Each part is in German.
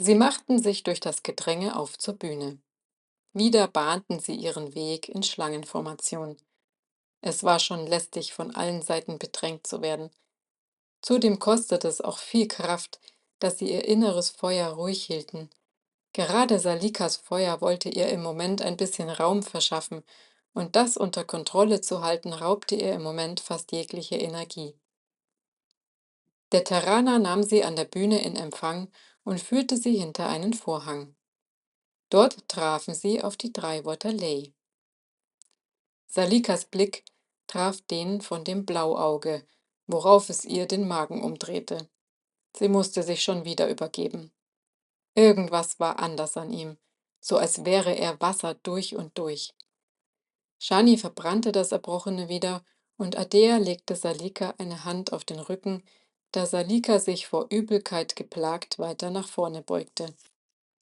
Sie machten sich durch das Gedränge auf zur Bühne. Wieder bahnten sie ihren Weg in Schlangenformation. Es war schon lästig, von allen Seiten bedrängt zu werden. Zudem kostete es auch viel Kraft, dass sie ihr inneres Feuer ruhig hielten. Gerade Salikas Feuer wollte ihr im Moment ein bisschen Raum verschaffen, und das unter Kontrolle zu halten, raubte ihr im Moment fast jegliche Energie. Der Terraner nahm sie an der Bühne in Empfang und führte sie hinter einen Vorhang. Dort trafen sie auf die drei Waterlei. Salikas Blick traf den von dem Blauauge, worauf es ihr den Magen umdrehte. Sie musste sich schon wieder übergeben. Irgendwas war anders an ihm, so als wäre er Wasser durch und durch. Shani verbrannte das Erbrochene wieder, und Ardea legte Salika eine Hand auf den Rücken, da Salika sich vor Übelkeit geplagt weiter nach vorne beugte.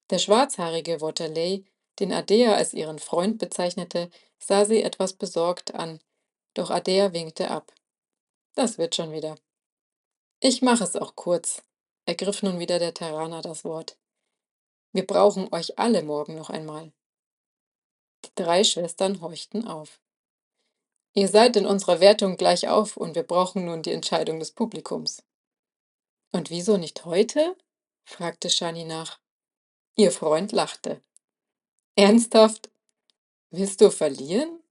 Der schwarzhaarige Waterlei, den Ardea als ihren Freund bezeichnete, sah sie etwas besorgt an, doch Ardea winkte ab. Das wird schon wieder. Ich mache es auch kurz, ergriff nun wieder der Terraner das Wort. Wir brauchen euch alle morgen noch einmal. Die drei Schwestern horchten auf. Ihr seid in unserer Wertung gleich auf und wir brauchen nun die Entscheidung des Publikums. Und wieso nicht heute? Fragte Shani nach. Ihr Freund lachte. Ernsthaft? Willst du verlieren?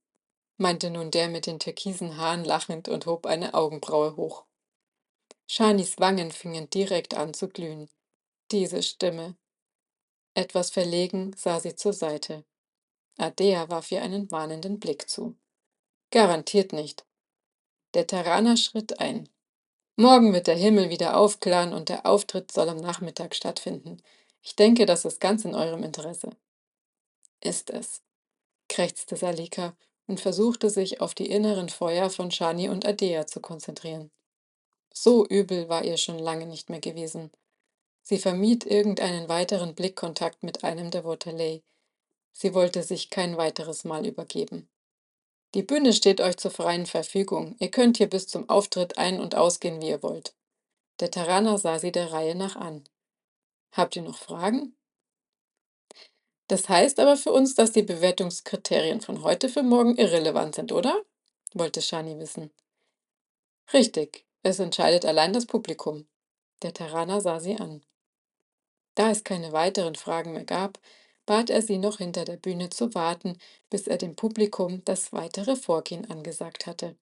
Meinte nun der mit den türkisen Haaren lachend und hob eine Augenbraue hoch. Shanis Wangen fingen direkt an zu glühen. Diese Stimme. Etwas verlegen sah sie zur Seite. Ardea warf ihr einen warnenden Blick zu. Garantiert nicht. Der Terraner schritt ein. Morgen wird der Himmel wieder aufklaren und der Auftritt soll am Nachmittag stattfinden. Ich denke, das ist ganz in eurem Interesse. Ist es, krächzte Salika und versuchte sich auf die inneren Feuer von Shani und Ardea zu konzentrieren. So übel war ihr schon lange nicht mehr gewesen. Sie vermied irgendeinen weiteren Blickkontakt mit einem der Waterlei. Sie wollte sich kein weiteres Mal übergeben. Die Bühne steht euch zur freien Verfügung. Ihr könnt hier bis zum Auftritt ein- und ausgehen, wie ihr wollt. Der Terraner sah sie der Reihe nach an. Habt ihr noch Fragen? Das heißt aber für uns, dass die Bewertungskriterien von heute für morgen irrelevant sind, oder? Wollte Shani wissen. Richtig, es entscheidet allein das Publikum. Der Terraner sah sie an. Da es keine weiteren Fragen mehr gab, bat er sie noch hinter der Bühne zu warten, bis er dem Publikum das weitere Vorgehen angesagt hatte.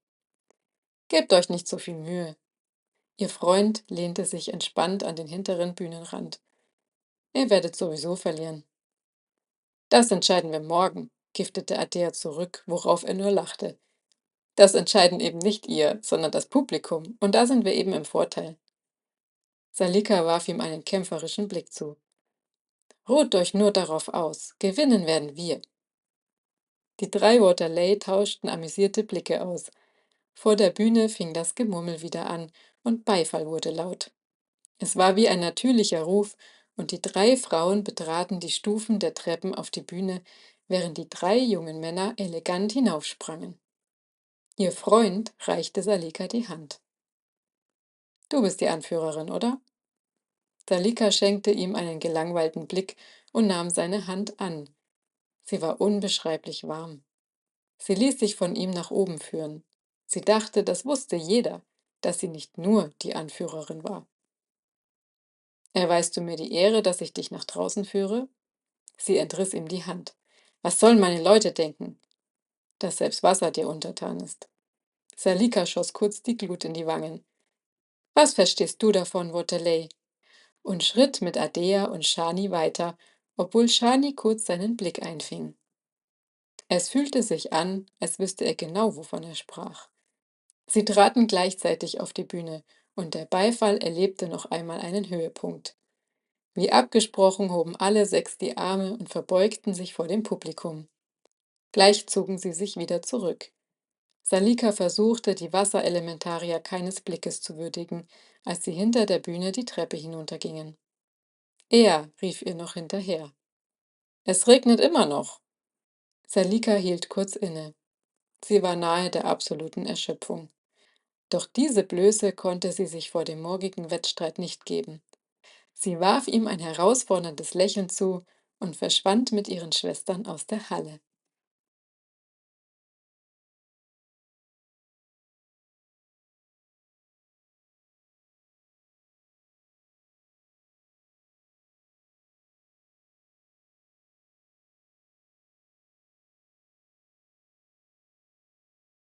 Gebt euch nicht so viel Mühe. Ihr Freund lehnte sich entspannt an den hinteren Bühnenrand. Ihr werdet sowieso verlieren. Das entscheiden wir morgen, giftete Ardea zurück, worauf er nur lachte. Das entscheiden eben nicht ihr, sondern das Publikum, und da sind wir eben im Vorteil. Salika warf ihm einen kämpferischen Blick zu. Ruht euch nur darauf aus, gewinnen werden wir. Die drei Waterlei tauschten amüsierte Blicke aus. Vor der Bühne fing das Gemurmel wieder an, und Beifall wurde laut. Es war wie ein natürlicher Ruf, und die drei Frauen betraten die Stufen der Treppen auf die Bühne, während die drei jungen Männer elegant hinaufsprangen. Ihr Freund reichte Salika die Hand. Du bist die Anführerin, oder? Salika schenkte ihm einen gelangweilten Blick und nahm seine Hand an. Sie war unbeschreiblich warm. Sie ließ sich von ihm nach oben führen. Sie dachte, das wusste jeder, dass sie nicht nur die Anführerin war. Erweist du mir die Ehre, dass ich dich nach draußen führe? Sie entriss ihm die Hand. Was sollen meine Leute denken? Dass selbst Wasser dir untertan ist. Salika schoss kurz die Glut in die Wangen. Was verstehst du davon, Waterlei? Und schritt mit Ardea und Shani weiter, obwohl Shani kurz seinen Blick einfing. Es fühlte sich an, als wüsste er genau, wovon er sprach. Sie traten gleichzeitig auf die Bühne, und der Beifall erlebte noch einmal einen Höhepunkt. Wie abgesprochen hoben alle sechs die Arme und verbeugten sich vor dem Publikum. Gleich zogen sie sich wieder zurück. Salika versuchte, die Wasserelementarier keines Blickes zu würdigen, als sie hinter der Bühne die Treppe hinuntergingen. Er rief ihr noch hinterher. Es regnet immer noch. Salika hielt kurz inne. Sie war nahe der absoluten Erschöpfung. Doch diese Blöße konnte sie sich vor dem morgigen Wettstreit nicht geben. Sie warf ihm ein herausforderndes Lächeln zu und verschwand mit ihren Schwestern aus der Halle.